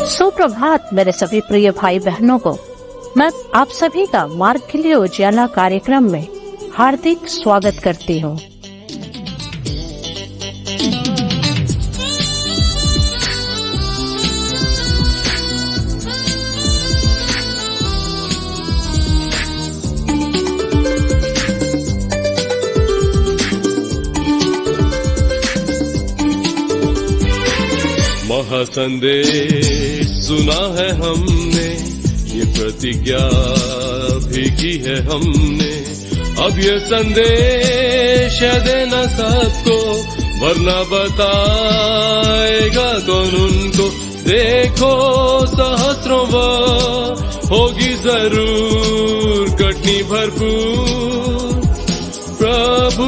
सुप्रभात मेरे सभी प्रिय भाई बहनों को। मैं आप सभी का मार्ग के लिए उजाला कार्यक्रम में हार्दिक स्वागत करती हूँ। महासंदेश सुना है हमने, ये प्रतिज्ञा भी की है हमने। अब ये संदेश देना सबको, वरना बताएगा कौन उनको। देखो सहस्रों होगी जरूर कटनी भरपूर। प्रभु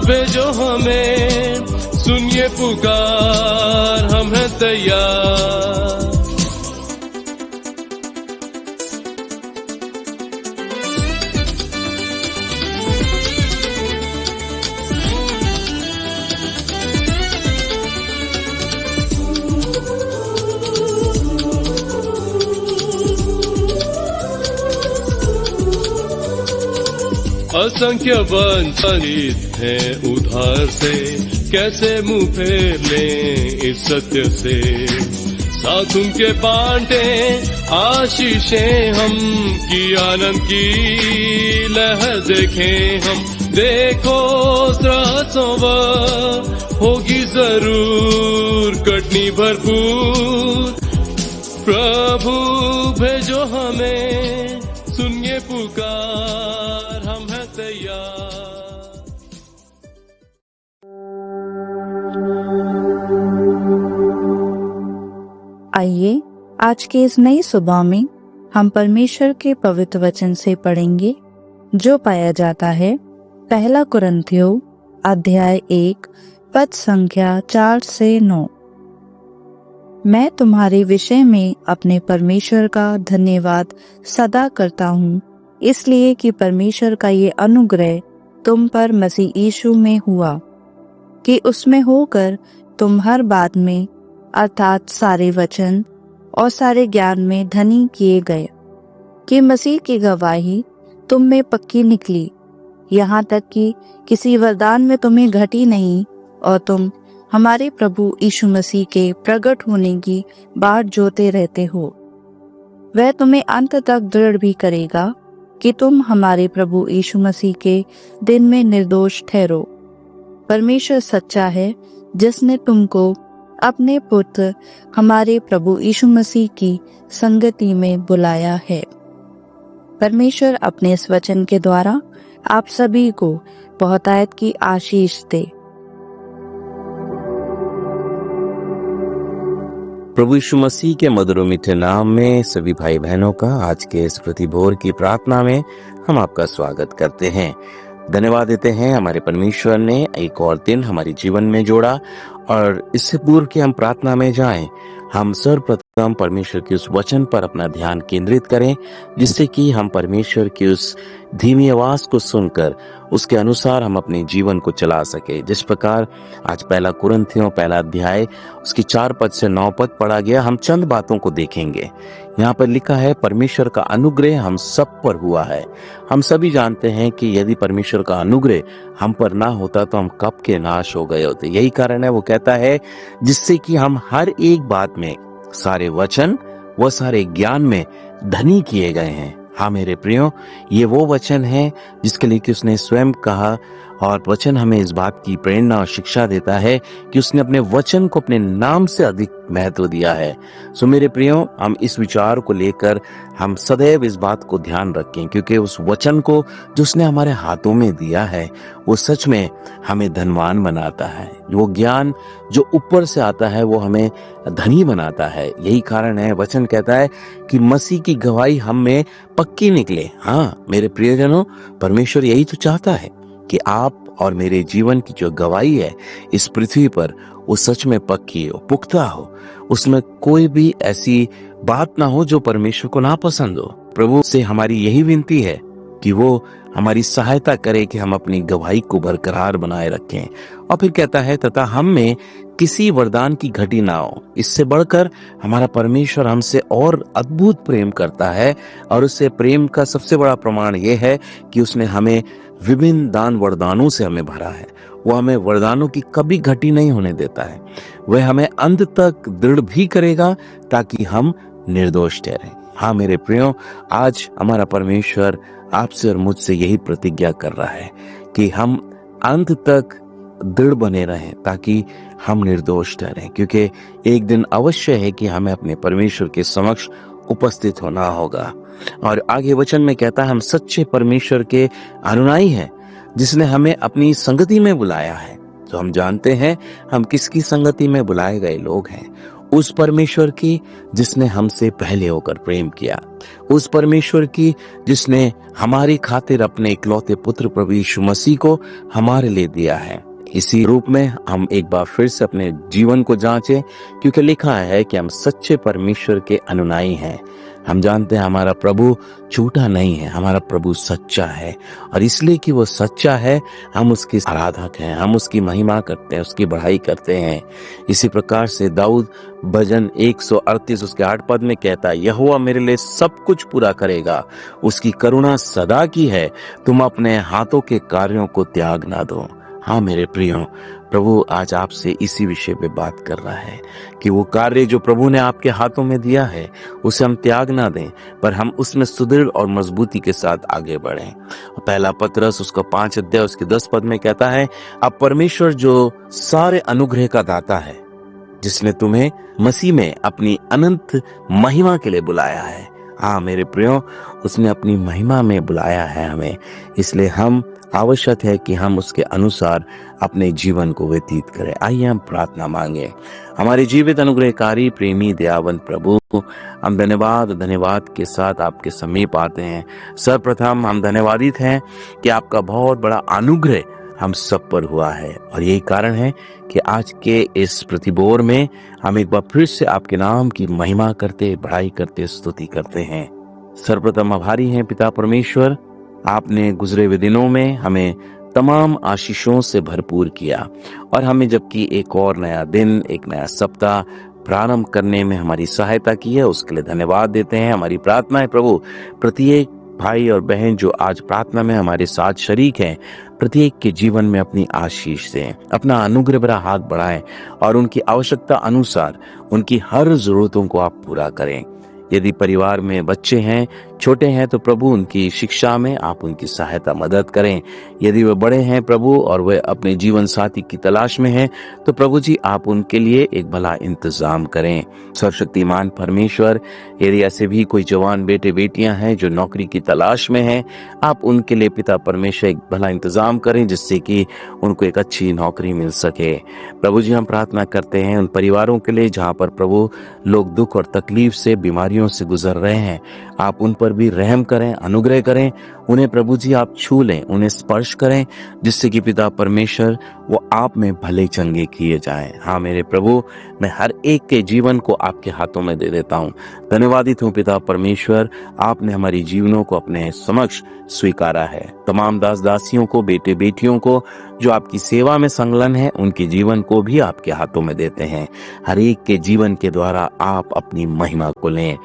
भेजो हमें, सुनिए पुकार, हम हैं तैयार। असंख्य वंचित हैं उधार से, कैसे मुंह फेर लें इस सत्य से। साथ उनके बांटे आशीषें हम, की आनंद की लहर देखें हम। देखो सहस्रों होगी जरूर कटनी भरपूर। प्रभु भेजो हमें, सुनिए पुकार, हम हैं तैयार। आइए आज के इस नई सुबह में हम परमेश्वर के पवित्र वचन से पढ़ेंगे, जो पाया जाता है पहला कुरिन्थियों अध्याय 1 पद संख्या 4 से 9। मैं तुम्हारे विषय में अपने परमेश्वर का धन्यवाद सदा करता हूँ, इसलिए कि परमेश्वर का ये अनुग्रह तुम पर मसीह यीशु में हुआ, कि उसमें होकर तुम हर बात में अर्थात सारे वचन और सारे ज्ञान में धनी किए गए, कि मसीह की गवाही तुम में पक्की निकली, यहाँ तक कि किसी वरदान में तुम्हें घटी नहीं, और तुम हमारे प्रभु यीशु मसीह के प्रकट होने की बाट जोते रहते हो। वह तुम्हें अंत तक दृढ़ भी करेगा कि तुम हमारे प्रभु यीशु मसीह के दिन में निर्दोष ठहरो। परमेश्वर सच्चा है, जिसने तुमको अपने पुत्र हमारे प्रभु यीशु मसीह की संगति में बुलाया है। परमेश्वर अपने इस वचन के द्वारा आप सभी को बहुतायत की आशीष दे। प्रभु यीशु मसीह के मधुर मीठे नाम में सभी भाई बहनों का आज के इस प्रतिभोर की प्रार्थना में हम आपका स्वागत करते हैं। धन्यवाद देते हैं हमारे परमेश्वर ने एक और दिन हमारे जीवन में जोड़ा। और इससे पूर्व कि हम प्रार्थना में जाएं, हम सर्वप्रथम परमेश्वर के उस वचन पर अपना ध्यान केंद्रित करें, जिससे कि हम परमेश्वर की उस धीमी आवाज को सुनकर उसके अनुसार हम अपने जीवन को चला सके। जिस प्रकार आज पहला कुरिन्थियों पहला अध्याय उसकी 4 पद से 9 पद पढ़ा गया, हम चंद बातों को देखेंगे। यहाँ पर लिखा है, परमेश्वर का अनुग्रह हम सब पर हुआ है। हम सभी जानते हैं कि यदि परमेश्वर का अनुग्रह हम पर ना होता तो हम कब के नाश हो गए होते। यही कारण है वो कहता है, जिससे कि हम हर एक बात में सारे वचन व सारे ज्ञान में धनी किए गए हैं। हाँ मेरे प्रियो, ये वो वचन है जिसके लिए कि उसने स्वयं कहा, और वचन हमें इस बात की प्रेरणा और शिक्षा देता है कि उसने अपने वचन को अपने नाम से अधिक महत्व दिया है। सो मेरे प्रियो, हम इस विचार को लेकर हम सदैव इस बात को ध्यान रखें, क्योंकि उस वचन को जो उसने हमारे हाथों में दिया है वो सच में हमें धनवान बनाता है। वो ज्ञान जो ऊपर से आता है वो हमें धनी बनाता है। यही कारण है वचन कहता है कि मसीह की गवाही हम में पक्की निकले। हाँ मेरे प्रियजनों, परमेश्वर यही तो चाहता है कि आप और मेरे जीवन की जो गवाही है इस पृथ्वी पर वो सच में पक्की हो, पुख्ता हो, उसमें कोई भी ऐसी बात ना हो जो परमेश्वर को ना पसंद हो। प्रभु से हमारी यही विनती है कि वो हमारी सहायता करे कि हम अपनी गवाही को बरकरार बनाए रखें। और फिर कहता है तथा हम में किसी वरदान की घटी ना हो। इससे बढ़कर हमारा परमेश्वर हमसे और अद्भुत प्रेम करता है, और उससे प्रेम का सबसे बड़ा प्रमाण यह है कि उसने हमें विभिन्न दान वरदानों से हमें भरा है। वो हमें वरदानों की कभी घटी नहीं होने देता है। वह हमें अंत तक दृढ़ भी करेगा ताकि हम निर्दोष ठहरें। हाँ मेरे प्रियो, आज हमारा परमेश्वर आपसे और मुझसे यही प्रतिज्ञा कर रहा है कि हम अंत तक दृढ़ बने रहें ताकि हम निर्दोष ठहरें, क्योंकि एक दिन अवश्य है कि हमें अपने परमेश्वर के समक्ष उपस्थित होना होगा। और आगे वचन में कहता है हम सच्चे परमेश्वर के अनुयायी हैं जिसने हमें अपनी संगति में बुलाया है। तो हम जानते हैं हम किसकी संगति में बुलाए गए लोग हैं। उस परमेश्वर की जिसने हमसे पहले होकर प्रेम किया, उस परमेश्वर की जिसने हमारी खातिर अपने इकलौते पुत्र प्रभु यीशु मसीह को हमारे लिए दिया है। इसी रूप में हम एक बार फिर से अपने जीवन को जांचें, क्योंकि लिखा है कि हम सच्चे परमेश्वर के अनुयायी हैं। हम जानते हैं हमारा प्रभु झूठा नहीं है, हमारा प्रभु सच्चा है, और इसलिए कि वो सच्चा है हम उसके आराधक हैं, हम उसकी महिमा करते हैं, उसकी बढ़ाई करते हैं। इसी प्रकार से दाऊद भजन 138 उसके 8 पद में कहता है, यहोवा मेरे लिए सब कुछ पूरा करेगा, उसकी करुणा सदा की है, तुम अपने हाथों के कार्यों को त्याग ना दो। हाँ मेरे प्रियो, प्रभु आज आपसे इसी विषय पे बात कर रहा है कि वो कार्य जो प्रभु ने आपके हाथों में दिया है उसे हम त्याग ना दें, पर हम उसमें सुदृढ़ और मजबूती के साथ आगे बढ़ें। पहला पत्रस उसका 5 अध्याय उसके 10 पद में कहता है, अब परमेश्वर जो सारे अनुग्रह का दाता है, जिसने तुम्हें मसीह में अपनी अनंत महिमा के लिए बुलाया है। हाँ मेरे प्रियो, उसने अपनी महिमा में बुलाया है हमें, इसलिए हम आवश्यक है कि हम उसके अनुसार अपने जीवन को व्यतीत करें। आइए हम प्रार्थना मांगे। हमारे जीवित अनुग्रहकारी प्रेमी दयावंत प्रभु, हम धन्यवाद के साथ आपके समीप आते हैं। सर्वप्रथम हम धन्यवादित हैं कि आपका बहुत बड़ा अनुग्रह हम सब पर हुआ है, और यही कारण है कि आज के इस प्रतिबोर में हम एक बार फिर से आपके नाम की महिमा करते, बढ़ाई करते, स्तुति करते हैं। सर्वप्रथम आभारी हैं पिता परमेश्वर, आपने गुजरे हुए दिनों में हमें तमाम आशीषों से भरपूर किया, और हमें जबकि एक और नया दिन, एक नया सप्ताह प्रारंभ करने में हमारी सहायता की है, उसके लिए धन्यवाद देते हैं। हमारी प्रार्थना है प्रभु, प्रत्येक भाई और बहन जो आज प्रार्थना में हमारे साथ शरीक हैं, प्रत्येक के जीवन में अपनी आशीष दें, अपना अनुग्रह भरा हाथ बढ़ाएं, और उनकी आवश्यकता अनुसार उनकी हर जरूरतों को आप पूरा करें। यदि परिवार में बच्चे हैं, छोटे हैं, तो प्रभु उनकी शिक्षा में आप उनकी सहायता मदद करें। यदि वे बड़े हैं प्रभु और वे अपने जीवन साथी की तलाश में हैं, तो प्रभु जी आप उनके लिए एक भला इंतजाम करें। सर्वशक्तिमान परमेश्वर, यदि ऐसे भी कोई जवान बेटे बेटियां हैं जो नौकरी की तलाश में हैं, आप उनके लिए पिता परमेश्वर एक भला इंतजाम करें, जिससे कि उनको एक अच्छी नौकरी मिल सके। प्रभु जी हम प्रार्थना करते हैं उन परिवारों के लिए जहाँ पर प्रभु लोग दुख और तकलीफ से, बीमारियों से गुजर रहे हैं, आप उन पर भी रहम करें, अनुग्रह करें। उन्हें प्रभु जी आप छू लें, उन्हें स्पर्श करें, जिससे कि पिता परमेश्वर वो आप में भले चंगे किए जाएं। हाँ मेरे प्रभु, मैं हर एक के जीवन को आपके हाथों में दे देता हूँ। धन्यवादित हूँ पिता परमेश्वर, आपने हमारी जीवनों को अपने समक्ष स्वीकारा है। तमाम दास दासियों को, बेटे बेटियों को जो आपकी सेवा में संलग्न है, उनके जीवन को भी आपके हाथों में देते हैं। हर एक के जीवन के द्वारा आप अपनी महिमा को लें।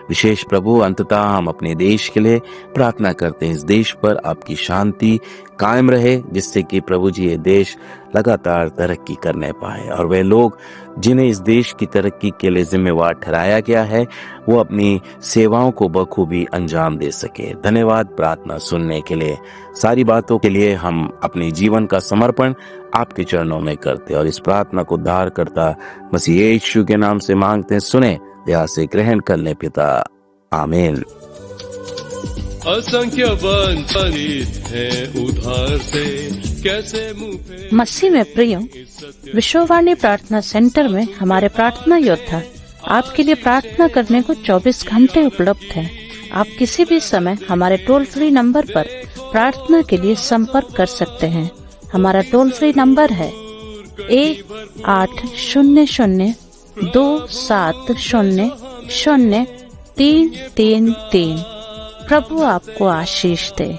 विशेष प्रभु, अंततः हम अपने देश के लिए प्रार्थना करते हैं, इस देश पर आपकी शांति कायम रहे, जिससे कि प्रभु जी ये देश लगातार तरक्की करने पाए, और वे लोग जिन्हें इस देश की तरक्की के लिए जिम्मेवार ठहराया गया है, वो अपनी सेवाओं को बखूबी अंजाम दे सके। धन्यवाद प्रार्थना सुनने के लिए। सारी बातों के लिए हम अपने जीवन का समर्पण आपके चरणों में करते, और इस प्रार्थना को उद्धार करता मसीह यीशु के नाम से मांगते हैं। सुने, दया से ग्रहण कर ले पिता, आमीन। असंख्य वंचित हैं उधार से, कैसे मुंह फेर मसीह में प्रिय, विश्ववाणी प्रार्थना सेंटर में हमारे प्रार्थना योद्धा आपके लिए प्रार्थना करने को 24 घंटे उपलब्ध हैं। आप किसी भी समय हमारे टोल फ्री नंबर पर प्रार्थना के लिए संपर्क कर सकते हैं। हमारा टोल फ्री नंबर है 1800-270-0333। प्रभु आपको आशीष दे।